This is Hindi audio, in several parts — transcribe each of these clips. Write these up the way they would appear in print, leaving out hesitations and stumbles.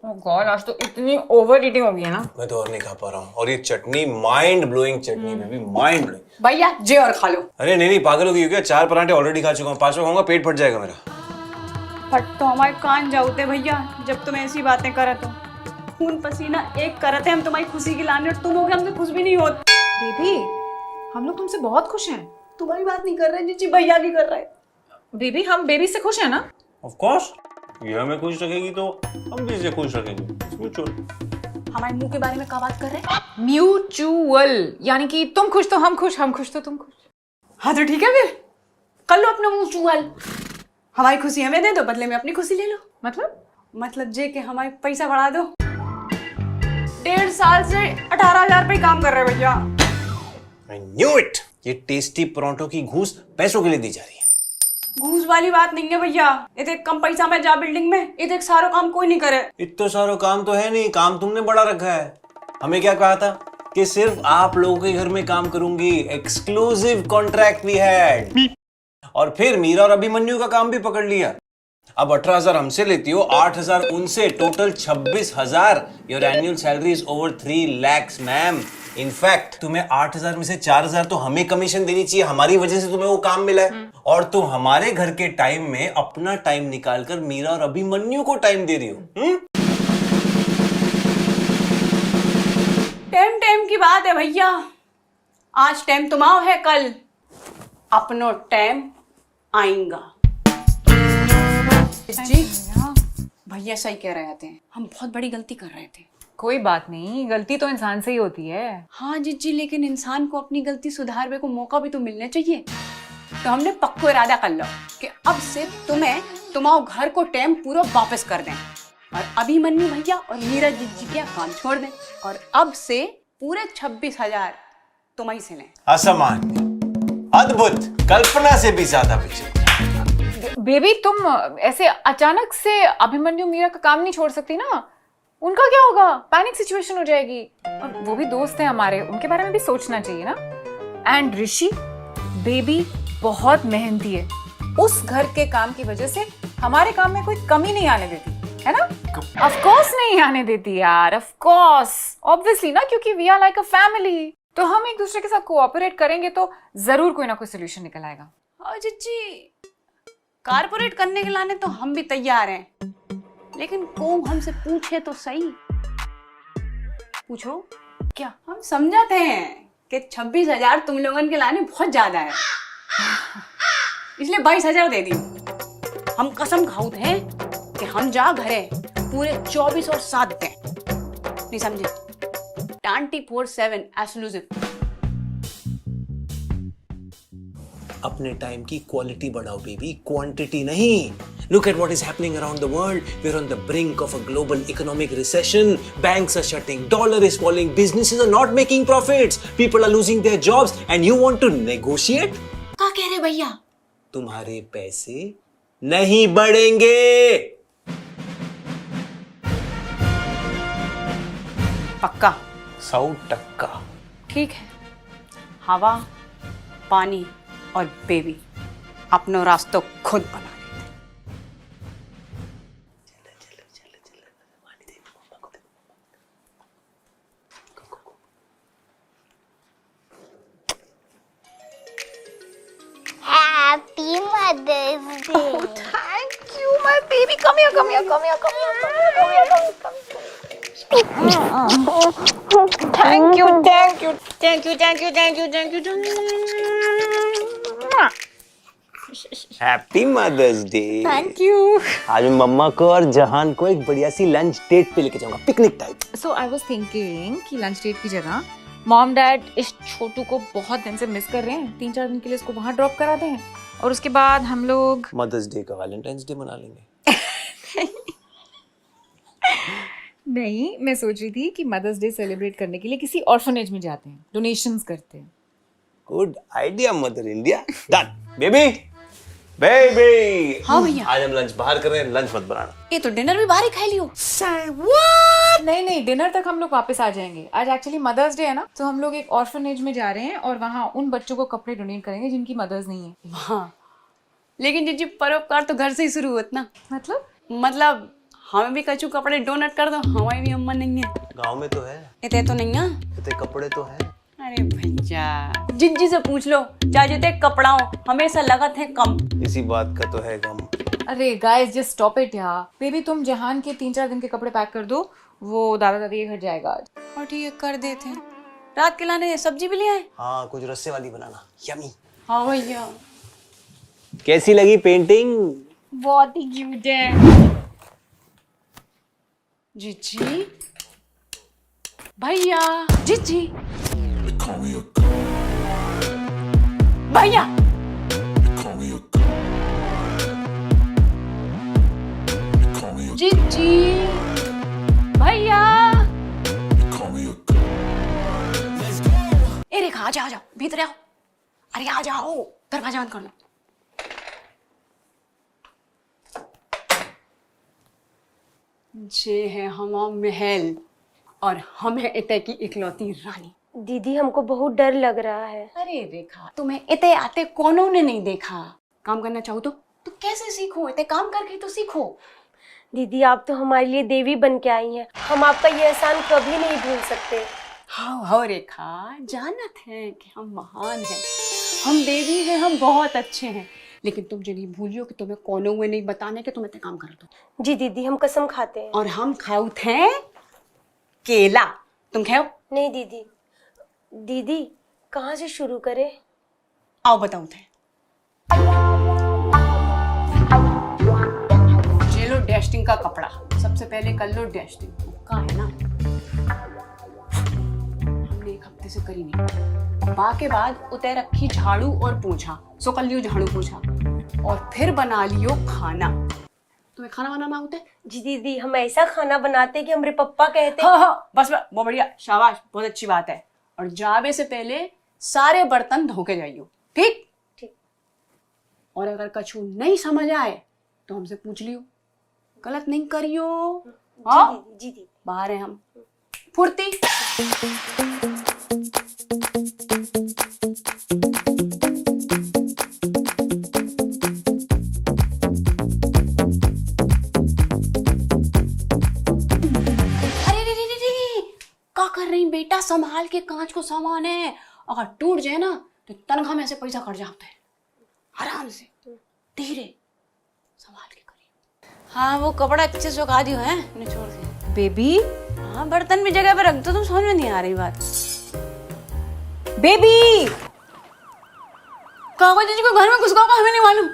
ओह गॉड, आज तो इतनी ओवर ईटिंग हो गई है ना। मैं तो और नहीं खा पा रहा हूँ। और ये चटनी माइंड ब्लोइंग चटनी बेबी, माइंड ब्लोइंग। भैया जे और खा लो। अरे नहीं नहीं, पागल हो गई हो क्या? 4 पराठे ऑलरेडी खा चुका हूँ, 5वां खाऊंगा पेट फट जाएगा मेरा। फट तो हमारे कान जाऊते भैया जब तुम ऐसी बातें करे तो। खून पसीना एक करते हम तुम्हारी खुशी की लाने और तुम हो गए हमसे खुश भी नहीं होते। बेबी, हम लोग तुमसे बहुत खुश हैं। तुम्हारी बात नहीं कर रहे जीजी, भैया की कर रहे। बेबी, हम बेबी से खुश हैं ना? ऑफ कोर्स, ये हमें खुश रखेगी तो हम भी इसे खुश रखेंगे। म्यूचुअल। हमारे मुंह के बारे में क्या बात कर रहे हैं? म्यूचुअल, यानी कि तुम खुश तो हम खुश, हम खुश तो तुम खुश। हाँ तो ठीक है फिर कर लो अपना मुंह चुगल। हमारी खुशी हमें दे दो, बदले में अपनी खुशी ले लो। मतलब जे के हमारे पैसा बढ़ा दो। 1.5 साल से 18,000 पे काम कर रहे हैं भैया। I knew it! ये टेस्टी परांठों की घूस पैसों के लिए दी जा रही है। घूस वाली बात नहीं है भैया। इतने कम पैसा में जा बिल्डिंग में, इतने सारा काम कोई नहीं करे। इतना सारा काम तो है नहीं, काम तुमने बड़ा रखा है। हमें क्या कहा था कि सिर्फ आप लोगों के घर में काम करूंगी। Exclusive contract we had. और फिर मीरा और अभिमन्यु का काम भी पकड़ लिया। अब 18,000 हमसे लेती हो, 8,000 उनसे, total 26,000। Your annual salary is over 3 lakhs ma'am. In fact तुम्हें 8,000 में से 4,000 तो हमें कमीशन देनी चाहिए, हमारी वजह से तुम्हें वो काम मिला है। और तुम हमारे घर के टाइम में अपना टाइम निकालकर मीरा और अभिमन्यु को टाइम दे रही हो। टाइम की बात है भैया। आज टाइम तुम्हारा है, कल अपनो टाइम आएगा। जी भैया सही कह रहे थे, हम बहुत बड़ी गलती कर रहे थे। कोई बात नहीं, गलती तो इंसान से ही होती है। हाँ जीजी, लेकिन इंसान को अपनी गलती सुधारने को मौका भी तो मिलना चाहिए। तो हमने पक्को इरादा कर लो कि अब से तुम्हें तुम्हारे घर को टाइम पूरा वापस कर दें और अभिमन्यु भैया और मीरा जीजी के काम छोड़ दें और अब से पूरे 26,000 तुम्हारी से लें। असामान्य, अद्भुत, कल्पना से भी ज्यादा पीछे। बेबी, तुम ऐसे अचानक से अभिमन्यु मीरा का काम नहीं छोड़ सकती ना। उनका क्या होगा? पैनिक सिचुएशन हो जाएगी। और वो भी दोस्त हैं हमारे, उनके बारे में भी सोचना चाहिए ना। एंड ऋषि, बेबी बहुत मेहनती है। उस घर के काम की वजह से हमारे काम में कोई कमी नहीं आने देती है ना। ऑफ कोर्स नहीं आने देती यार, ऑफ कोर्स, ऑब्वियसली ना, क्योंकि we are like a family. तो हम एक दूसरे के साथ कोऑपरेट करेंगे तो जरूर कोई ना कोई सोल्यूशन निकल आएगा। और जीजी, कारपोरेट करने के लाने तो हम भी तैयार हैं, लेकिन कौन हमसे पूछे तो सही। पूछो क्या? हम समझाते हैं कि 26,000 तुम लोगों के लाने बहुत ज्यादा है, इसलिए 22,000 दे दी। हम कसम खाऊं थे कि हम जा घरे पूरे 24 और 7 दें, नहीं समझे? 24/7 एक्सक्लूसिव। अपने टाइम की क्वालिटी बढ़ाओ बेबी, क्वांटिटी नहीं। Look at what is happening around the world. We're on the brink of a global economic recession. Banks are shutting, dollar is falling, businesses are not making profits, people are losing their jobs, and you want to negotiate? क्या कह रहे भैया? तुम्हारे पैसे नहीं बढ़ेंगे। पक्का? 100%। ठीक है, हवा, पानी और बेबी अपनो रास्ता खुद बना। Happy Mother's Day. Oh, thank you, my baby. Come here, come here, come here, come here, come here, come here, come here. Thank you, thank you, thank you, thank you, thank you, thank you. Happy mother's day. Thank you. आज मैं मम्मा को और जहान को एक बढ़िया सी लंच डेट पे लेके जाऊंगा, picnic type. So I was thinking कि लंच डेट की जगह मॉम डैड इस छोटू को बहुत दिन से मिस कर रहे हैं, 3-4 दिन के लिए इसको वहां ड्रॉप करा दें और उसके बाद हम लोग मदर्स डे का वैलेंटाइंस डे मना लेंगे। नहीं, मैं सोच रही थी कि मदर्स डे सेलिब्रेट करने के लिए किसी ऑर्फनेज में जाते हैं, डोनेशंस करते हैं। Good idea mother India. Done baby, baby. हाँ भैया, आज हम लंच बाहर कर रहे हैं, लंच मत बनाना। ये तो डिनर भी बाहर ही खा लियो। नहीं नहीं, डिनर तक हम लोग वापस आ जाएंगे। आज एक्चुअली मदर्स डे है ना, तो हम लोग एक ऑर्फनेज में जा रहे हैं और वहाँ उन बच्चों को कपड़े डोनेट करेंगे जिनकी मदर्स नहीं है। हाँ, लेकिन जीजी परोपकार तो घर से ही शुरू होता ना। मतलब हमें भी कछु कपड़े डोनेट कर दो, हमारी भी अम्मा नहीं है। गांव में तो है, इतने तो नहीं है। इतने कपड़े तो है। अरे भैया जिज्जी से पूछ लो, चाहे जितने कपड़ा हो हमेशा लगत है कम। इसी बात का तो है गम। अरे गाइस जस्ट स्टॉप इट यार। बेबी तुम जहान के 3-4 दिन के कपड़े पैक कर दो, वो दादा दादी के घर जाएगा आज। और ठीक है कर देते हैं। रात के लाने सब्जी भी ले आए। हाँ कुछ रस्से वाली बनाना, यमी। हाँ भैया कैसी लगी पेंटिंग? बहुत ही क्यूट है। जीजी भैया, जीजी भैया, जीजी भैया। ए रेखा आ जाओ भीतर आओ। अरे आ जाओ, दरवाजा बंद कर लो। ये है हमारा महल और हम है इते की इकलौती रानी। दीदी हमको बहुत डर लग रहा है। अरे रेखा तुम्हें इते आते कौनों ने नहीं देखा। काम करना चाहो तो कैसे सीखो, इते काम करके तो सीखो। दीदी आप तो हमारे लिए देवी बन के आई हैं, हम आपका ये एहसान कभी नहीं भूल सकते। हाँ रेखा, जानत है कि हम महान हैं, हम देवी हैं, हम बहुत अच्छे हैं, लेकिन तुम जो नहीं भूलियो कि तुम्हें कौनों में नहीं बताने के तुम इतने काम कर दो। जी दीदी हम कसम खाते हैं। और हम खाऊ थे केला, तुम खाओ? नहीं दीदी। दीदी कहाँ से शुरू करें? आओ बताओ थे। ये लो डस्टिंग का कपड़ा, सबसे पहले कर लो डस्टिंग। कहाँ है ना, हमने एक हफ्ते से करी नहीं। बाके बाद उतर रखी झाड़ू और पोछा, सो कर लियो झाड़ू पोछा, और फिर बना लियो खाना। तुम्हें खाना बनाना होता है? जी दीदी हम ऐसा खाना बनाते कि हमारे पप्पा कहते। हाँ बस बहुत बढ़िया, शाबाश, बहुत अच्छी बात है। और जावे से पहले सारे बर्तन धो के जाइयो, ठीक? ठीक। और अगर कछु नहीं समझ आए तो हमसे पूछ लियो, गलत नहीं करियो। हाँ जी दीदी। बाहर है हम, फुर्ती। क्या कर रही बेटा, संभाल के, कांच को सामान है, अगर टूट जाए ना तो तनख्वाह में से पैसा कट जाता है। आराम से, धीरे संभाल के करिए। हाँ वो कपड़ा अच्छे से सुखा दियो है, निचोड़ दिया। बेबी हाँ बर्तन भी जगह पे रख दो, तुम समझ में नहीं आ रही बात। बेबी कागज जी को घर में घुस गया, हमें नहीं मालूम।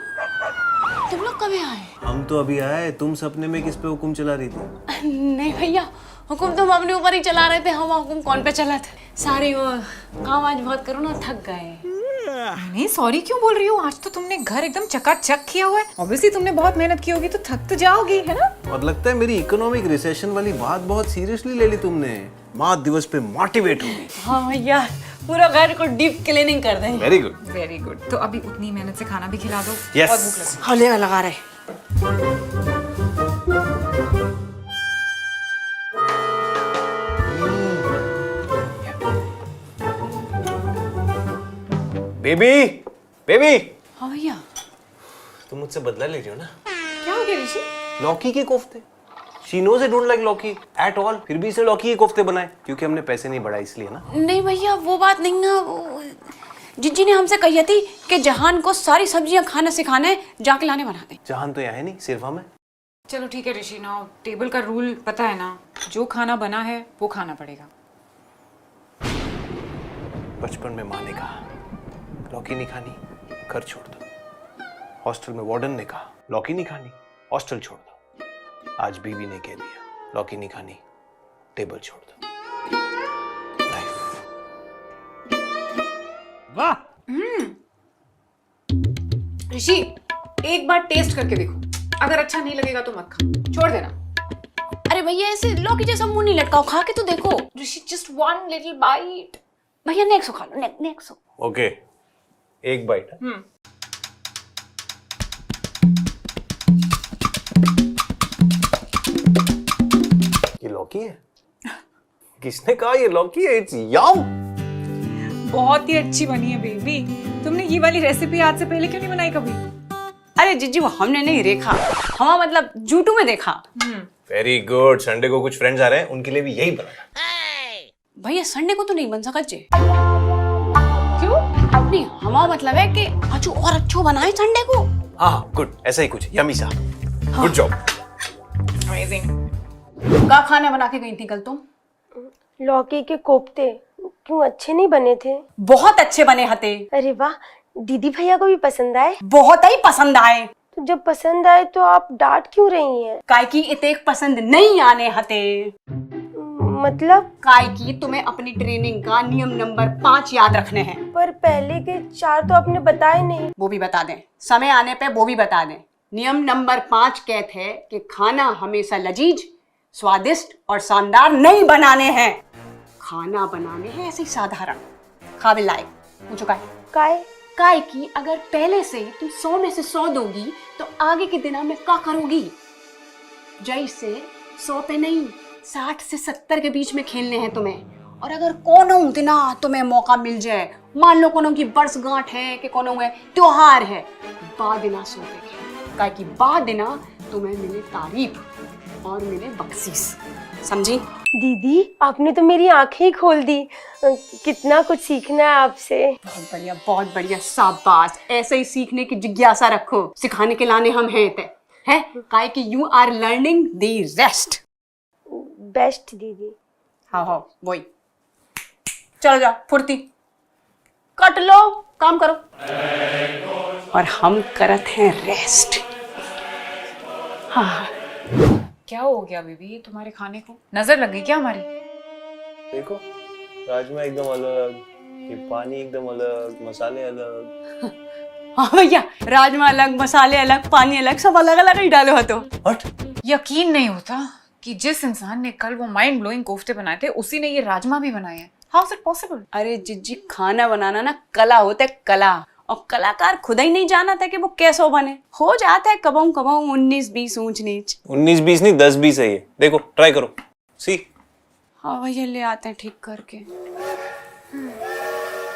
तुम लोग कब आए? हम तो अभी आए, तुम सपने में किस पे हुक्म चला रही थी? नहीं भैया, हुक्म तुम अपने ऊपर ही चला रहे थे, हम हुक्म कौन पे चला था। सारी वो काम आज बहुत करो ना, थक गए। नहीं सॉरी क्यों बोल रही हो, आज तो तुमने घर एकदम चकाचक किया हुआ है। ऑब्वियसली तुमने बहुत मेहनत की होगी तो थक तो जाओगी, है ना? और लगता है मेरी इकोनॉमिक रिसेशन वाली बात बहुत सीरियसली ले ली तुमने। माँ दिवस पे मोटिवेट होगी। हाँ भैया, पूरा घर को डीप क्लीनिंग कर देंगे। Very good very good. तो अभी उतनी मेहनत से खाना भी खिला दो। Yes. बहुत भूख लगी। हाँ लेगा लगा रहे। बेबी बेबी, हाँ भैया। तुम मुझसे बदला ले रही हो ना? क्या हो गया ऋषि? लौकी के कोफ्ते। She knows I don't like लौकी at all, फिर भी इसे लौकी के कोफ्ते बनाए, क्योंकि हमने पैसे नहीं बढ़ाए इसलिए ना। नहीं भैया वो बात नहीं ना, जिज्जी ने हमसे कही थी कि जहान को सारी सब्जियां खाना सिखाने, जाके लाने बनाते। जहान तो यहाँ है नहीं, सिर्फ हम है। चलो ठीक है ऋषि, ना टेबल का रूल पता है ना, जो खाना बना है वो खाना पड़ेगा। बचपन में माँ ने कहा लौकी नहीं खानी, घर छोड़ दो। हॉस्टल में वार्डन ने कहा लौकी नहीं खानी, हॉस्टल छोड़ दो। आज बीवी ने कह दिया लौकी नहीं खानी, टेबल छोड़ दो। लाइफ। वाह ऋषि एक बार टेस्ट करके देखो, अगर अच्छा नहीं लगेगा तो मत खा, छोड़ देना। अरे भैया ऐसे लौकी जैसा मुंह नहीं लटकाओ, खा के तो देखो। ऋषि जस्ट वन लिटिल बाइट। भैया नेक्सो खा लो, नेक्सो। ओके, एक बाइट। ये लौकी है? किसने कहा ये लौकी है? इट्स यम। बहुत ही अच्छी बनी है बेबी। तुमने ये वाली रेसिपी आज से पहले क्यों नहीं बनाई कभी? अरे जीजी वो हमने नहीं देखा, हमारा मतलब यूट्यूब में देखा। Very good. संडे को कुछ फ्रेंड्स आ रहे हैं, उनके लिए भी यही बनाना। भैया संडे को तो नहीं बन सकल चे। क्यों? नहीं, हमारा मतलब है कि अच्छो और अच्छो बनाए संडे को। हाँ गुड, ऐसा ही कुछ। यमी सा, गुड जॉब। अमेजिंग। क्या खाना बना के गई थी कल तुम? लौकी के कोफ्ते क्यों अच्छे नहीं बने थे? बहुत अच्छे बने हते। अरे वाह, दीदी भैया को भी पसंद आए? बहुत ही पसंद आए। तो जब पसंद आए तो आप डांट क्यों रही हैं? काय की इतेक पसंद नहीं आने हते। मतलब? काय की तुम्हें अपनी ट्रेनिंग का नियम नंबर 5 याद रखने हैं। पर पहले के 4 तो आपने बताए नहीं। वो भी बता दें, समय आने पे वो भी बता दें। नियम नंबर 5 कहते हैं कि खाना हमेशा लजीज, स्वादिष्ट और शानदार नहीं बनाने हैं। खाना बनाने हैं ऐसे ही साधारण, काबिल लायक। पूछो काय? काय की अगर पहले से ही तुम 100 में से 100 दोगी तो आगे के दिनों में क्या करोगी? जैसे 100 पे नहीं, 60 से 70 के बीच में खेलने हैं तुम्हें। और अगर कोनो दिना तुम्हें मौका मिल जाए, मान लो कोनो की वर्षगांठ है कि कोनो में त्योहार है, बाद दिना 100 पे खेल। काय की बाद दिना तुम्हें मिले तारीफ और मिले बख्शीश। समझी? दीदी आपने तो मेरी आंखें ही खोल दी। कितना कुछ सीखना है आपसे। बहुत बढ़िया, शाबाश। ऐसे ही सीखने की जिज्ञासा रखो, सिखाने के लाने हम हैं काय कि you are learning the rest. Best दीदी। हाँ वही। चलो जाओ, फुर्ती कट लो, काम करो। और हम करत हैं रेस्ट। हाँ। क्या हो गया बेबी तुम्हारे खाने को? नजर लग गई क्या हमारी? देखो, राजमा एकदम अलग, ये पानी एकदम अलग, मसाले अलग। हाँ भैया, राजमा अलग, मसाले अलग, पानी अलग, सब अलग अलग ही डालो हो तो। हट। यकीन नहीं होता कि जिस इंसान ने कल वो माइंड ब्लोइंग कोफ्ते बनाए थे, उसी ने ये राजमा भी बनाए हैं। How is it possible? अरे जिज्जी, खाना बनाना ना कला होता है, कला। और कलाकार खुद ही नहीं जाना था कि वो कैसे बने। हो जाता है कबम 19-20 ऊंच नीच। 19-20 नहीं, 10-20 है ये। देखो, ट्राई करो। सी। हाँ भैया, ले आते हैं ठीक करके।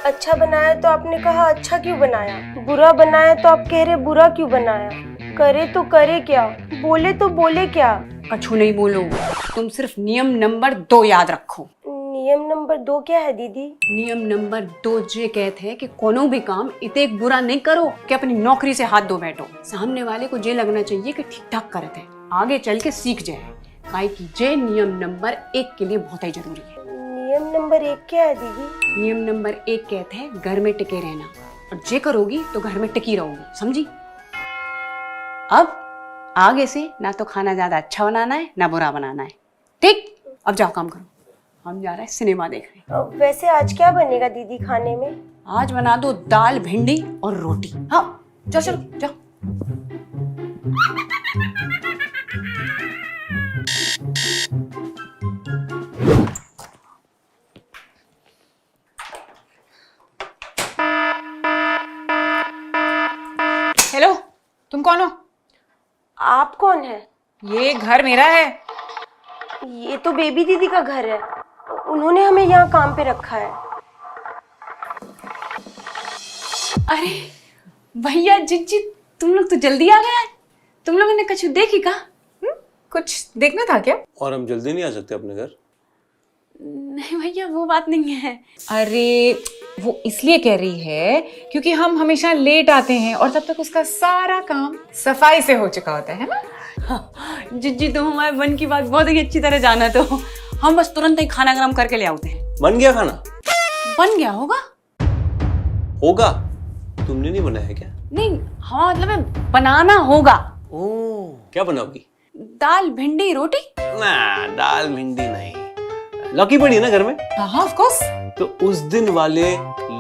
अच्छा बनाया तो आपने कहा अच्छा क्यों बनाया, बुरा बनाया तो आप कह रहे बुरा क्यों बनाया। करे तो करे क्या, बोले तो बोले क्या। कछु नहीं बोलो, तुम सिर्फ नियम नंबर 2 याद रखो। नियम नंबर 2 क्या है दीदी? नियम नंबर 2 ये कहते हैं कि कोनो भी काम इतने बुरा नहीं करो कि अपनी नौकरी से हाथ धो बैठो। सामने वाले को ये लगना चाहिए कि ठीक ठाक करते हैं, आगे चल के सीख जाए। काहे कि ये नियम नंबर 1 के लिए बहुत ही जरूरी है। नियम नंबर 1 क्या है दीदी? नियम नंबर 1 कहते हैं घर में टिके रहना, और ये करोगी तो घर में टिकी रहोगी। समझी? अब आगे से ना तो खाना ज्यादा अच्छा बनाना है ना बुरा बनाना है। ठीक, अब जाओ काम करो, हम जा रहे हैं सिनेमा देखने। वैसे आज क्या बनेगा दीदी खाने में? आज बना दो दाल, भिंडी और रोटी। हाँ चलो चलो जाओ। हेलो, तुम कौन हो? आप कौन है? ये घर मेरा है। ये तो बेबी दीदी का घर है, उन्होंने हमें यहाँ काम पे रखा है। अरे भैया, जिज्जी, तुम लोग तो जल्दी आ गए। तुम लोगों ने कुछ देखी का? कुछ देखना था क्या? और हम जल्दी नहीं आ सकते अपने घर? नहीं भैया, वो बात नहीं है। अरे वो इसलिए कह रही है क्योंकि हम हमेशा लेट आते हैं और तब तक उसका सारा काम सफाई से हो चुका होता है ना। जिज्जी, तुम हमारे मन की बात बहुत ही अच्छी तरह जाना, तो हम बस तुरंत ही खाना गरम करके ले आते हैं। बन गया खाना? बन गया होगा। होगा? तुमने नहीं बनाया क्या? नहीं, हाँ मतलब है, बनाना होगा। ओह, क्या बनाओगी? दाल, भिंडी, रोटी। ना, दाल भिंडी नहीं। लौकी पड़ी है ना घर में? हाँ ऑफ कोर्स। तो उस दिन वाले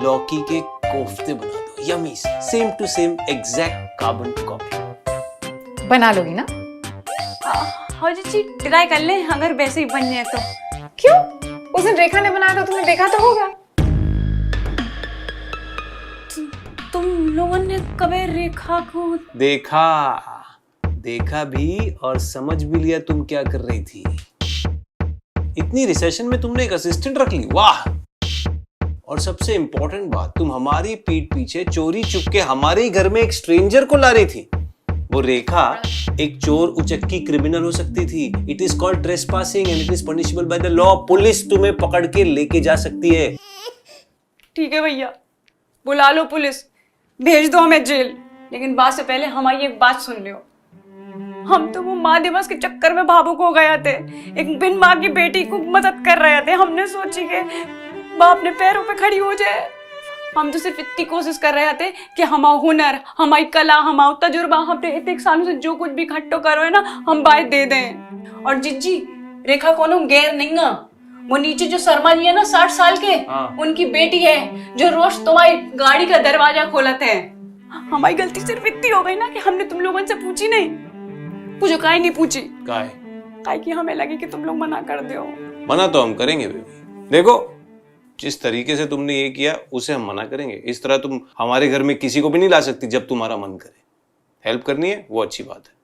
लौकी के कोफ्ते बना दो, yummy, same to same, exact carbon copy. बना लोगी ना? हाँ जी, ट्राई कर ले, अगर वैसे ही बन जाए तो। क्यों? उस दिन रेखा ने बनाया था, तुमने देखा तो होगा। तुम लोगों ने कभी रेखा को देखा भी और समझ भी लिया तुम क्या कर रही थी। इतनी रिसेशन में तुमने एक असिस्टेंट रख ली, वाह। और सबसे इंपॉर्टेंट बात, तुम हमारी पीठ पीछे चोरी चुपके हमारे ही घर में एक स्ट्रेंजर को ला रही थी। वो रेखा एक चोर उचक्की क्रिमिनल हो सकती थी। It is called trespassing and it is punishable by the law. Police तुम्हें पकड़ के लेके जा सकती है। ठीक है भैया, बुला लो पुलिस, भेज दो हमें जेल, लेकिन बात से पहले हमारी एक बात सुन लियो। हम तो वो माँ दिवस के चक्कर में भावुक हो गए थे। एक बिन माँ की बेटी को मदद कर रहे थे। हमने सोची कि माँ अपने पैरों पे खड़ी हो जाए। हम तो सिर्फ इतनी कोशिश कर रहे थे कि हमारा हुनर, हमारी कला, हमारा तजुर्बा, हमने इतने सालों से जो कुछ भी इकट्ठो करो है ना, हम बाय दे दें। और जिज्जी, रेखा कोनो गैर नहीं है। वो नीचे जो शर्मा जी है ना 60 साल के, उनकी बेटी है जो रोज तुम्हारी गाड़ी का दरवाजा खोलते हैं। हमारी गलती सिर्फ इतनी हो गई ना कि हमने तुम लोगों से पूछी नहीं। पूछो काहे नहीं पूछी? काहे कि हमें लगे कि तुम लोग मना कर दो। मना तो हम करेंगे बेबी। देखो, जिस तरीके से तुमने ये किया उसे हम मना करेंगे। इस तरह तुम हमारे घर में किसी को भी नहीं ला सकती जब तुम्हारा मन करे। हेल्प करनी है वो अच्छी बात है,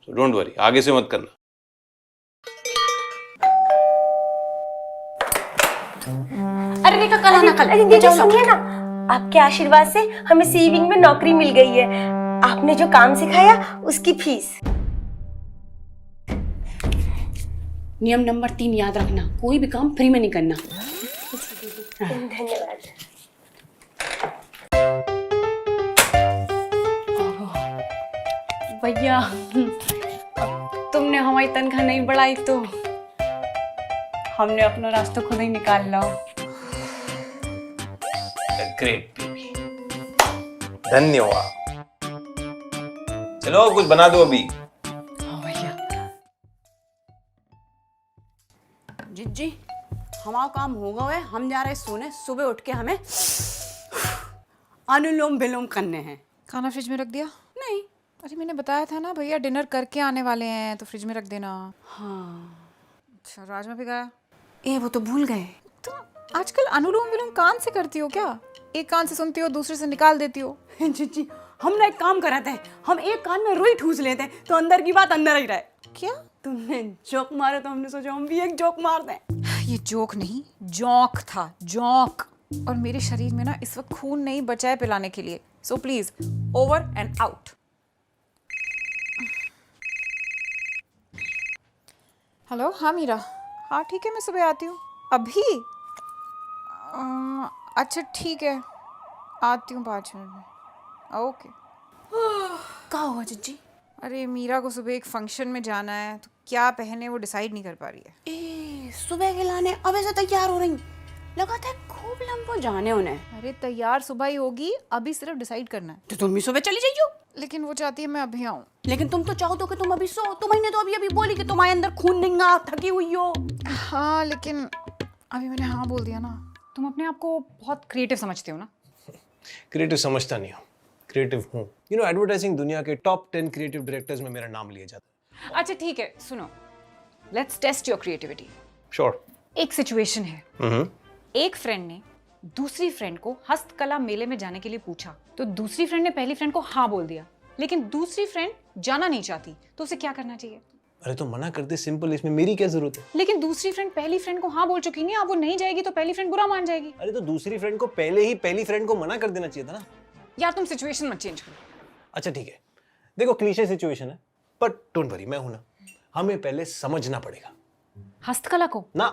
सो डोंट वरी, आगे से मत करना। अरे रेखा, कल आना, कल। अरे दीदी सुनिए ना, आपके आशीर्वाद से हमें सेविंग में नौकरी मिल गई है। आपने जो काम सिखाया उसकी फीस। नियम नंबर 3 याद रखना, कोई भी काम फ्री में नहीं करना। धन्यवाद। भैया, अब तुमने हमारी तनख्वाह नहीं बढ़ाई तो हमने अपना रास्ता खुद ही निकाल लो। ग्रेट बेबी, धन्यवाद। चलो कुछ बना दो अभी। हाँ भैया। जिज्जी, हमारा काम होगा है, हम जा रहे सोने। सुबह उठ के हमें अनुलोम विलोम करने हैं। खाना फ्रिज में रख दिया? नहीं। अरे मैंने बताया था ना भैया, डिनर करके आने वाले हैं तो फ्रिज में रख देना। हाँ। अच्छा, राजमा भिगाया? वो तो भूल गए। तुम आजकल अनुलोम विलोम कान से करती हो क्या? एक कान से सुनती हो, दूसरे से निकाल देती हो। जिज्जी, हम ना एक काम कराते हैं, हम एक कान में रुई ठूस लेते हैं तो अंदर की बात अंदर ही रहे। क्या? तुमने जोक मारा तो हमने सोचा हम भी एक जोक मार दें। ये जोक नहीं, जौक था, जौक। और मेरे शरीर में ना इस वक्त खून नहीं बचा है पिलाने के लिए, so please over and out. Hello, हाँ मीरा, हाँ ठीक है, मैं सुबह आती हूँ। अभी? अच्छा ठीक है, आती हूँ 5 मिनट में। ओके। क्या हुआ जिज्जी? अरे मीरा को सुबह एक फंक्शन में जाना है, तो क्या पहने वो डिसाइड नहीं कर पा रही है। सुबह के लाने अब ऐसे तैयार हो रही, लगाता है खूब लंबो जाने उन्हें। अरे तैयार सुबह ही होगी, अभी सिर्फ डिसाइड करना है। तो तुम भी सुबह चली जाइयो। लेकिन वो चाहती है मैं अभी आऊँ। लेकिन तुम तो चाहो तो कि तुम अभी सो। तुम्हें तो अभी बोली कि तुम्हारे अंदर खून नहीं आ, थकी हुई हो। हाँ लेकिन अभी मैंने हाँ बोल दिया ना। तुम अपने आप को बहुत क्रिएटिव समझते हो ना? क्रिएटिव समझता नहीं हूँ, क्रिएटिव हूँ। यू नो, एडवर्टाइजिंग दुनिया के टॉप 10 क्रिएटिव डायरेक्टर्स में मेरा नाम लिया जाता है। अच्छा ठीक है, सुनो, let's test your creativity. Sure. एक सिचुएशन है, एक फ्रेंड ने दूसरी फ्रेंड को हस्तकला मेले में जाने के लिए पूछा, तो दूसरी फ्रेंड ने पहली फ्रेंड को हाँ बोल दिया, लेकिन दूसरी फ्रेंड जाना नहीं चाहती, तो उसे क्या करना चाहिए? अरे तो मना कर दे, सिंपल, इसमें मेरी क्या जरूरत है? लेकिन दूसरी फ्रेंड पहली फ्रेंड को हाँ बोल चुकी नहीं, अब वो नहीं जाएगी तो पहली फ्रेंड बुरा मान जाएगी। अरे तो दूसरी फ्रेंड को पहले ही पहली फ्रेंड को मना कर देना चाहिए था ना। यार तुम सिचुएशन मत चेंज करो। अच्छा ठीक है, देखो क्लीशे सिचुएशन है, बट डोंट वरी, मैं हूं ना। हमें पहले समझना पड़ेगा। हस्तकला को ना,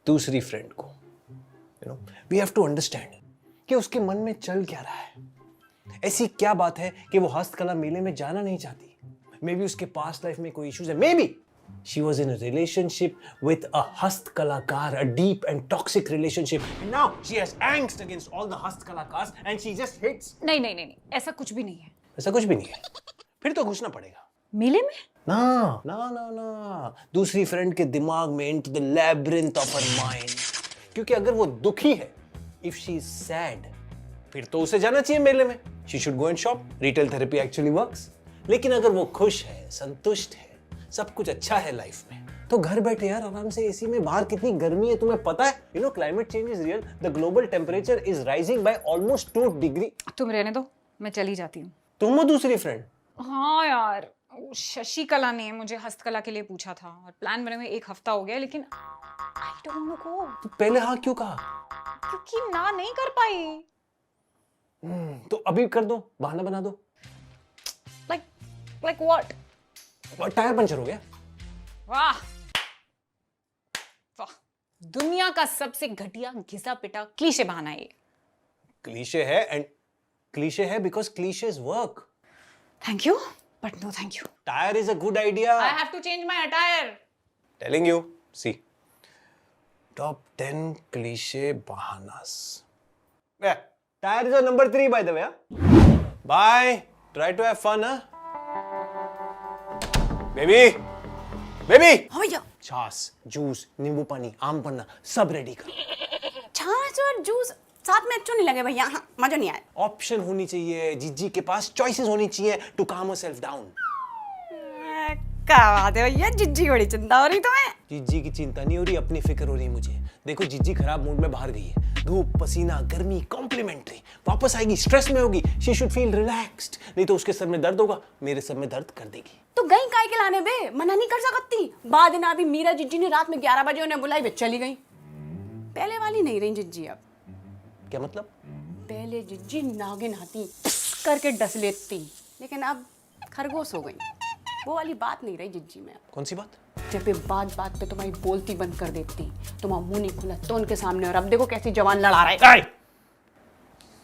दूसरी फ्रेंड को। You know, we have to understand कि उसके मन में चल क्या रहा है। ऐसी क्या बात है कि वो हस्तकला मेले में जाना नहीं चाहती? मे बी उसके पास्ट लाइफ में कोई इश्यूज है। May be she was in a relationship with a hastkalakar, a deep and toxic relationship, and now she has angst against all the hastkalakars and she just hates. नहीं नहीं नहीं, ऐसा कुछ भी नहीं है। ऐसा कुछ भी नहीं है। फिर तो घुसना पड़ेगा मेले में? ना ना ना ना, दूसरी फ्रेंड के दिमाग में, into the labyrinth of her mind। क्योंकि अगर वो दुखी है, if she is sad, फिर तो उसे जाना चाहिए मेले में। She should go and shop. Retail therapy actually works. लेकिन अगर वो खुश है, संतुष्ट है, सब कुछ अच्छा है लाइफ में, तो घर बैठे यार आराम से एसी में। बाहर कितनी गर्मी है तुम्हें पता है? You know, climate change is real. The global temperature is rising by almost 2 degree. तुम रहने दो, मैं चली जाती हूँ। तुम हो दूसरी फ्रेंड? हाँ यार, शशिकला ने मुझे हस्तकला के लिए पूछा था और प्लान बने हुए 1 हफ्ता हो गया, लेकिन आई डोंट नो को। तो पहले हाँ क्यों कहा? क्योंकि ना नहीं कर पाई। तो अभी कर दो, बहाना बना दो। Like Like what? और टायर पंचर हो गया। वाह वाह, दुनिया का सबसे घटिया घिसा पिटा क्लीशे बहाना है ये। क्लीशे है एंड क्लीशे है because clichés work. Thank you, but no thank you. Tyre is a good idea. I have to change my attire. Telling you, see. Top 10 cliche bahanas. Yeah, tire is a number 3 by the way. Huh? Bye. Try to have fun, huh? Baby. Baby. हाँ भैया, छाछ, जूस, नींबू पानी, आम पन्ना सब रेडी कर। छाछ और जूस साथ में अच्छे नहीं लगे भैया, हाँ, मजा नहीं आया। ऑप्शन होनी चाहिए, जीजी के पास चॉइसेस होनी चाहिए टू काम हरसेल्फ डाउन। क्या बात है भैया, जिज्जी बड़ी चिंता हो रही तुम्हें। जीजी की चिंता नहीं हो रही, अपनी फिक्र हो रही है मुझे। देखो जीजी खराब मूड में बाहर गई है, धूप पसीना गर्मी कॉम्प्लीमेंट्री, वापस आएगी स्ट्रेस में होगी, शी शुड फील रिलैक्स्ड, नहीं तो उसके सर में दर्द होगा, मेरे सर में दर्द कर देगी। तो गई काय के लाने बे, मना नहीं कर सकती। बाद ना अभी मीरा जिज्जी ने रात में 11 बजे उन्हें बुलाई, वे चली गई। पहले वाली नहीं रही जिज्जी अब। क्या मतलब? पहले जिज्जी नागिन हाथी करके डस लेती, लेकिन अब खरगोश हो गई। वो वाली बात नहीं रही जिज्जी में। कौन सी बात? जब ये बात बात पे तुम्हारी बोलती बंद कर देती, तुम्हारा मुंह नहीं खुला तो उनके सामने, और अब देखो कैसी जवान लड़ा रहा है।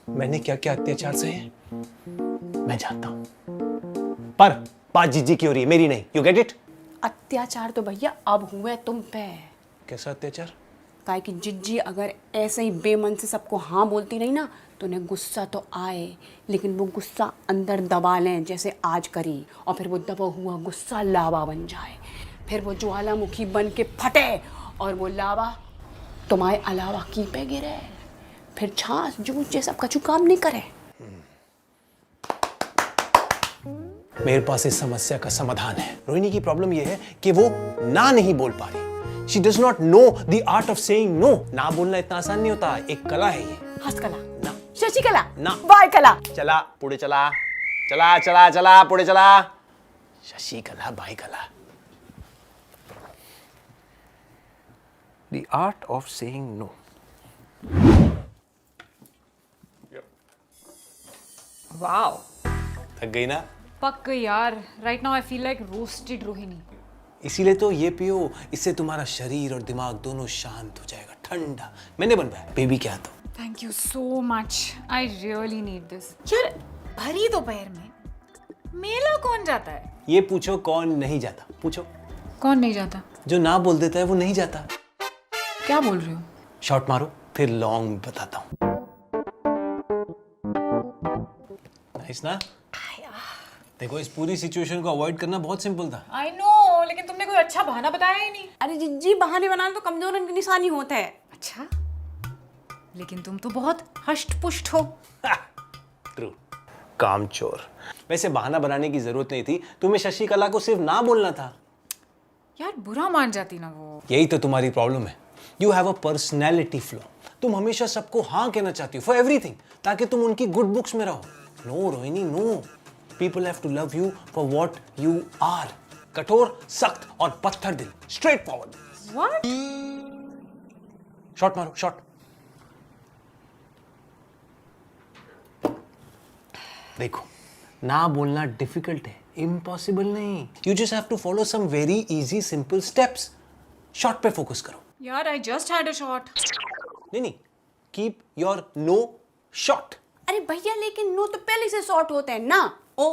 मैंने क्या क्या अत्याचार सहे मैं जानता हूं, पर बात जीजी की हो रही है, मेरी नहीं। You get it? अत्याचार तो भैया अब हुए तुम पे। कैसा अत्याचार? काहे कि जिज्जी अगर ऐसे ही बेमन से सबको हाँ बोलती रही ना, तो उन्हें गुस्सा तो आए, लेकिन वो गुस्सा अंदर दबा लें जैसे आज करी, और फिर वो दबा हुआ गुस्सा लावा बन जाए, फिर वो ज्वालामुखी बन के फटे, और वो लावा तुम्हारे अलावा की पे गिरे, फिर छाछ जूस ये सब कछु काम नहीं करे। मेरे पास इस समस्या का समाधान है। रोहिणी की प्रॉब्लम यह है कि वो ना नहीं बोल पा रही। She does not know the art of saying no. ना बोलना इतना आसान नहीं होता, एक कला है ये। हस्तकला ना, शशिकला ना, बाय कला। चला पुढे चला, चला चला चला पुढे चला, शशिकला बाय कला। The art of saying no. Wow. थक गई ना? पक गई यार। Right now I feel like roasted Rohini. इसीलिए तो ये पियो, इससे तुम्हारा शरीर और दिमाग दोनों शांत हो जाएगा, ठंडा। मैंने बनवाया, बेबी क्या तो। Thank you so much. I really need this. यार भरी दोपहर में मेला कौन जाता है? ये पूछो कौन नहीं जाता, पूछो। कौन नहीं जाता? जो ना बोल देता है वो नहीं जाता। क्या बोल रहे हो? शॉट मारो फिर लॉन्ग बताता हूँ। नाइस ना? देखो इस पूरी सिचुएशन को अवॉइड करना बहुत सिंपल था। I know, लेकिन तुमने कोई अच्छा बहाना बताया ही नहीं। अरे जिज्जी, बहाने बनाना तो कमजोर की निशानी होता है। अच्छा, लेकिन तुम तो बहुत हष्ट पुष्ट हो। ट्रू, कामचोर। वैसे बहाना बनाने की जरूरत नहीं थी, तुम्हें शशिकला को सिर्फ ना बोलना था। यार बुरा मान जाती ना वो। यही तो तुम्हारी प्रॉब्लम है। You have a personality flaw. तुम हमेशा सबको हाँ कहना चाहती हो फॉर एवरीथिंग, ताकि तुम उनकी गुड बुक्स में रहो। No Rohini, no. People have to love you for what you are. कठोर, सख्त और पत्थर दिल, straight forward. What? शॉट मारो, शॉट। देखो, ना बोलना डिफिकल्ट है, इम्पॉसिबल नहीं। You just have to follow some very easy, simple steps. Shot पे फोकस करो। यार I just had a shot. नहीं, keep your no shot. अरे भैया, लेकिन नो तो पहले से शॉर्ट होते हैं ना। ओ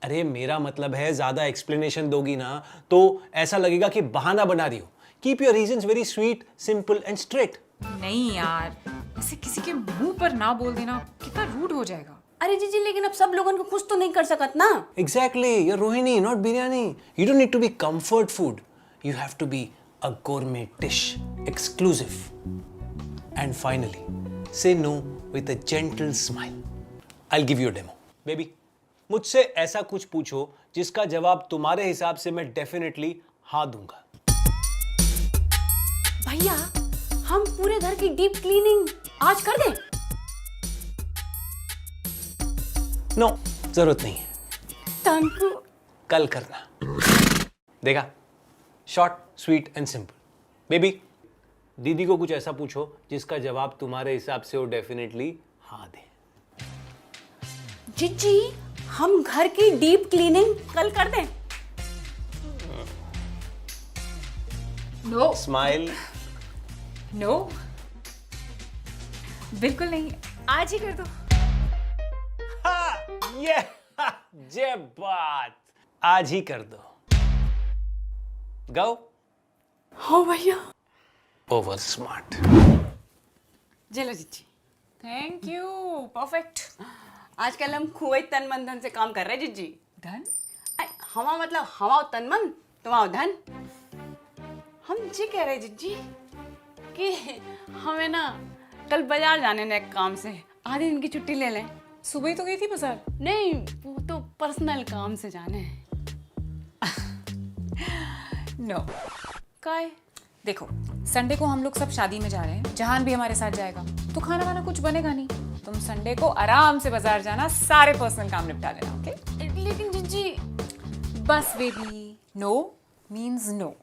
अरे मेरा मतलब है ज्यादा एक्सप्लेनेशन दोगी ना तो ऐसा लगेगा कि बहाना बना रही हो। Keep your reasons very sweet, simple and straight. नहीं यार, ऐसे किसी के मुंह पर ना बोल देना कितना रूड हो जाएगा। अरे जीजी, लेकिन अब सब लोगों को खुश तो नहीं कर सकत ना। Exactly, your Rohini, not biryani. You don't need to be comfort food, you have to be a gourmet dish, exclusive. And finally say no with a gentle smile. I will give you a demo. Baby, मुझसे ऐसा कुछ पूछो जिसका जवाब तुम्हारे हिसाब से मैं डेफिनेटली हाँ दूंगा। भैया, हम पूरे घर की डीप क्लीनिंग आज कर दें? नो, जरूरत नहीं है, थैंक यू। कल करना। देखा, short, sweet and simple. Baby, दीदी को कुछ ऐसा पूछो जिसका जवाब तुम्हारे हिसाब से वो डेफिनेटली हाँ दे। जिज्जी, हम घर की डीप क्लीनिंग कल कर दें? No smile. नो, बिल्कुल नहीं, आज ही कर दो। ये जे बात, आज ही कर दो। गो। हाँ भैया। Over smart. चलो जीजी। Thank you, perfect. आजकल हम खूब तन मन धन से काम कर रहे हैं जीजी। धन? हमा मतलब हमाओ तन मन, तुम्हारा धन। हम जी कह रहे जीजी कि हमें ना कल बाजार जाने ने एक काम से आधे दिन की छुट्टी ले लें। सुबह ही तो गई थी बाजार। नहीं, वो तो पर्सनल काम से जाने हैं। नो। काय? देखो, संडे को हम लोग सब शादी में जा रहे हैं, जहान भी हमारे साथ जाएगा, तो खाना वाना कुछ बनेगा नहीं। तुम संडे को आराम से बाजार जाना, सारे पर्सनल काम निपटा लेना, ओके? लेकिन जीजी। बस बेबी, नो मीन्स नो।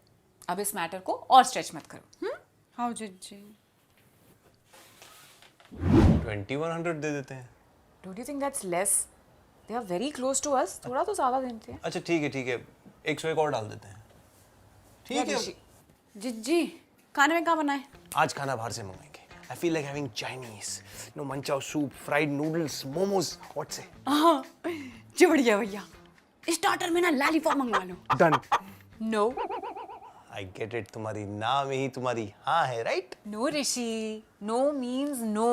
अब इस मैटर को और स्ट्रेच मत करो। हाँ जीजी। 2100 दे देते हैं। Don't you think that's less? They are very close to us, थोड़ा तो ज्यादा देते हैं। अच्छा ठीक है, 101 और डाल देते हैं। ठीक है। जीजी, खाने में क्या बनाए? आज खाना बाहर से मंगाएंगे। I feel like having Chinese, manchow soup, fried noodles, momos. What say? हाँ, जी बढ़िया भैया। स्टार्टर में ना लॉलीपॉप मंगवा लो। Done. No I get it. तुम्हारी ना में ही तुम्हारी हाँ है, right? नो ऋषि, नो मीन्स नो।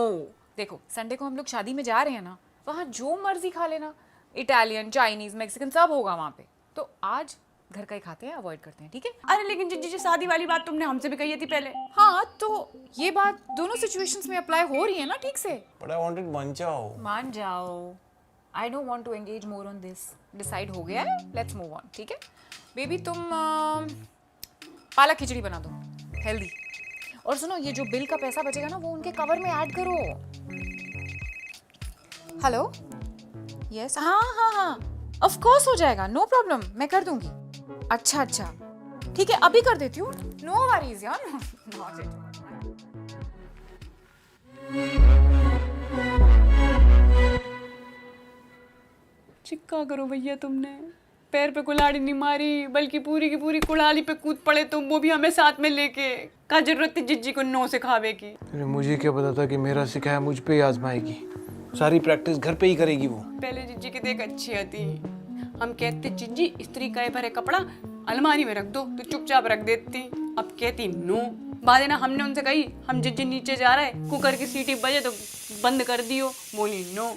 देखो, संडे को हम लोग शादी में जा रहे हैं ना, वहाँ जो मर्जी खा लेना, इटालियन, चाइनीज, मैक्सिकन सब होगा वहाँ पे। तो आज घर का ही खाते हैं, अवॉइड करते हैं, ठीक है? अरे लेकिन जीजी, शादी वाली बात तुमने हमसे भी कही थी पहले। हाँ, तो ये बात दोनों सिचुएशंस में अप्लाई हो रही है ना, ठीक से? But I wanted manchow. मान जाओ। I don't want to engage more on this. Decide हो गया है, लेट्स मूव ऑन, ठीक है? बेबी, तुम पालक खिचड़ी बना दो, हेल्दी। और सुनो, ये जो बिल का पैसा बचेगा ना, वो उनके कवर में ऐड करो। हेलो? यस, हाँ, ऑफ कोर्स हो जाएगा, नो प्रॉब्लम, मैं कर दूंगी। अच्छा, ठीक है, अभी कर देती हूँ, नो वरीज यार। चिक्का करो भैया तुमने। पैर पे कुल्हाड़ी नहीं मारी, बल्कि पूरी की पूरी कुल्हाड़ी पे कूद पड़े तुम, वो भी हमें साथ में लेके। क्या जरूरत थी जिज्जी को नो सिखावे की? अरे मुझे क्या पता था कि मेरा सिखाया मुझ पे ही आजमाएगी। सारी प्रैक्टिस घर पे ही करेगी वो। पहले जिज्जी की देख अच्छी आती। हम कहते जिज्जी इस्त्री करे भरे कपड़ा अलमारी में रख दो, तो चुपचाप रख देती। अब कहती नो। बाद ना हमने उनसे कही हम जिज्जी नीचे जा रहे, कुकर की सीटी बजे तो बंद कर दियो, बोली नो।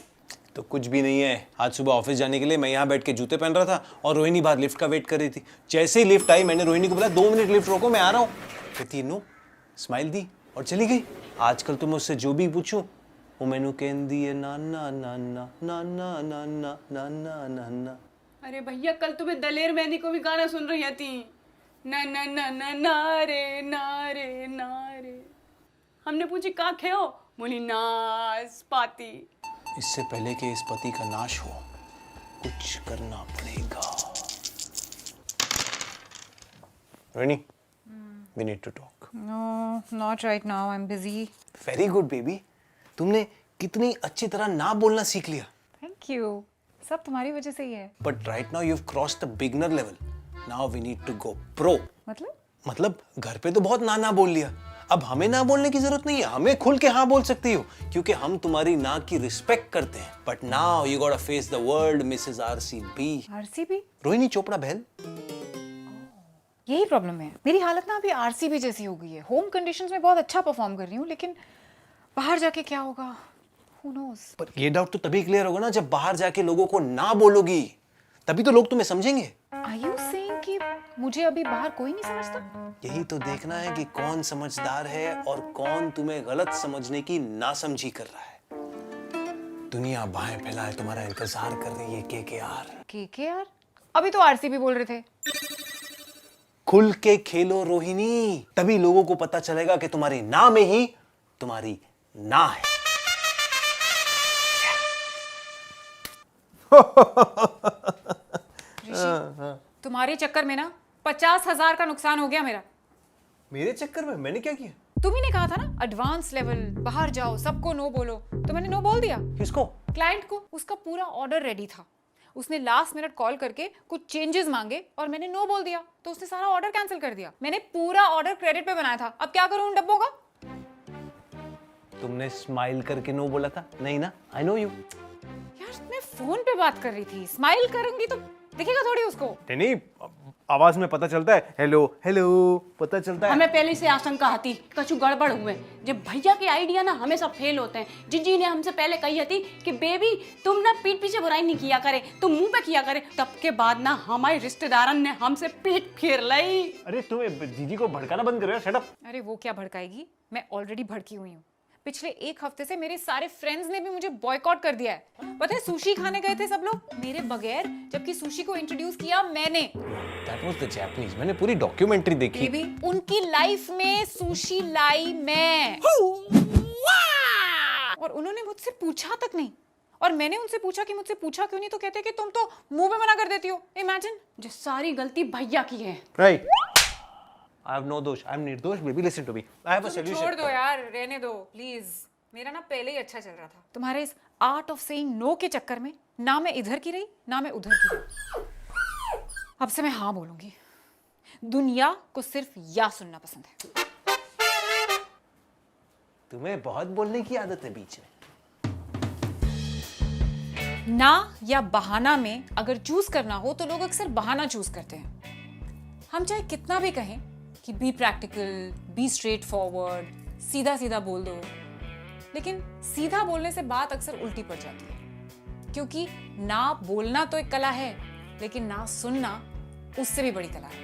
तो कुछ भी नहीं है। आज सुबह ऑफिस जाने के लिए मैं यहाँ बैठ के जूते पहन रहा था और रोहिणी बाहर लिफ्ट का वेट कर रही थी। जैसे ही लिफ्ट आई, मैंने रोहिणी को बोला 2 मिनट लिफ्ट रोको, मैं आ रहा हूँ। कहती नो, स्माइल दी और चली गई। आजकल तो मैं उससे जो भी पूछूं वो मैनू कहती है ना ना ना ना ना ना ना ना ना ना ना ना। अरे भैया, कल तुम्हें दलेर मैनी को भी गाना सुन रही थी, ना ना ना ना ना रे ना रे ना रे। हमने पूछी का खे हो, बोली नाशपाती। इससे पहले कि इस पति का नाश हो, कुछ करना पड़ेगा। Rohini, we need to talk. No, not right now. I'm busy. Very good baby. तुमने कितनी अच्छी तरह ना बोलना सीख लिया। Thank you. सब तुम्हारी वजह से ही है। But right now you've crossed the beginner level. Now we need to go pro. मतलब घर पे तो बहुत ना बोल लिया, अब हमें ना बोलने की जरूरत नहीं है। हमें खुल के हाँ बोल सकती हो, क्योंकि हम तुम्हारी ना की रिस्पेक्ट करते हैं। But now you gotta face the world, Mrs. RCB. RCB? Rohini Chopra बहन। यही प्रॉब्लम है, मेरी हालत ना अभी आरसीबी जैसी हो गई है। होम कंडीशंस में बहुत अच्छा परफॉर्म कर रही हूँ, लेकिन बाहर जाके क्या होगा, who knows? पर ये डाउट तो तभी क्लियर होगा ना जब बाहर जाके लोगों को ना बोलोगी, तभी तो लोग तुम्हें समझेंगे। Are you saying कि मुझे अभी बाहर कोई नहीं समझता? यही तो देखना है कि कौन समझदार है और कौन तुम्हें गलत समझने की नासमझी कर रहा है। दुनिया बाहें फैलाए तुम्हारा इंतजार कर रही है। KKR? अभी तो आरसीबी बोल रहे थे। खुल के खेलो रोहिणी, तभी लोगों को पता चलेगा कि तुम्हारी ना में ही तुम्हारी ना है। तुम्हारे चक्कर में ना 50,000 का नुकसान हो गया मेरा। मेरे चक्कर में? मैंने क्या किया? तुम ही ने कहा था ना एडवांस लेवल, बाहर जाओ, सबको नो बोलो, तो मैंने नो बोल दिया। किसको? क्लाइंट को। उसका पूरा ऑर्डर रेडी था उसने लास्ट मिनट कॉल करके कुछ चेंजेस मांगे और मैंने नो बोल दिया, तो उसने सारा ऑर्डर कैंसिल कर दिया। मैंने पूरा ऑर्डर क्रेडिट पे बनाया था, अब क्या करूं उन डब्बों का? तुमने स्माइल करके नो बोला था, नहीं ना? I know you. यार मैं फोन पे बात कर रही थी, स्माइल करूंगी तो दिखेगा थोड़ी उसको। नहीं, आवाज में पता चलता है, हेलो हेलो, पता चलता है। हमें पहले से आशंका थी कछु गड़बड़ हुए। जब भैया के आइडिया ना हमेशा फेल होते हैं। जीजी ने हमसे पहले कही थी कि बेबी तुम ना पीठ पीछे बुराई नहीं किया करे, तुम मुंह पे किया करे। तब के बाद ना हमारे रिश्तेदारन ने हमसे पीठ फेर लाई। अरे तुम्हें जीजी को भड़काना बंद करो यार, शट अप। अरे वो क्या भड़काएगी, मैं ऑलरेडी भड़की हुई हूँ। पिछले एक हफ्ते से मेरे सारे फ्रेंड्स ने भी मुझे बॉयकॉट कर दिया है। पता है सुशी खाने गए थे सब लोग मेरे बगैर, जबकि सुशी को इंट्रोड्यूस किया मैंने। That was the Japanese. मैंने पूरी डॉक्यूमेंट्री देखी। बेबी उनकी लाइफ में सुशी लाई मैं, और उन्होंने मुझसे पूछा तक नहीं। और मैंने उनसे पूछा कि मुझसे पूछा क्यों नहीं, तो कहते कि तुम तो मुंह में मना कर देती हो। इमेजिन। जो सारी गलती भैया की है। Right. I have no दोष, I am निर्दोष। Baby, listen to me. I have a छोड़ solution. दो यार, रहने दो प्लीज। मेरा ना पहले ही अच्छा चल रहा था। तुम्हारे इस आर्ट ऑफ सेइंग नो के चक्कर में ना मैं इधर की रही ना मैं उधर की रही। अब से मैं हाँ बोलूंगी। दुनिया को सिर्फ या सुनना पसंद है। तुम्हें बहुत बोलने की आदत है बीच में। ना या बहाना में अगर चूज करना हो तो लोग अक्सर बहाना चूज करते हैं। हम चाहे कितना भी कहें कि be practical, be straight forward, सीधा सीधा बोल दो, लेकिन सीधा बोलने से बात अक्सर उल्टी पड़ जाती है। क्योंकि ना बोलना तो एक कला है, लेकिन ना सुनना उससे भी बड़ी कला है।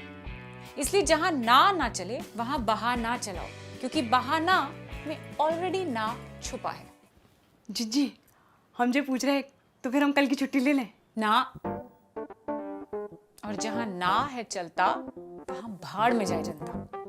इसलिए जहां ना चले वहां बहाना चलाओ, क्योंकि बहाना में ऑलरेडी ना छुपा है। जीजी हम जो पूछ रहे हैं तो फिर हम कल की छुट्टी ले लें? ना, और जहां ना है चलता वहां भाड़ में जाए जनता।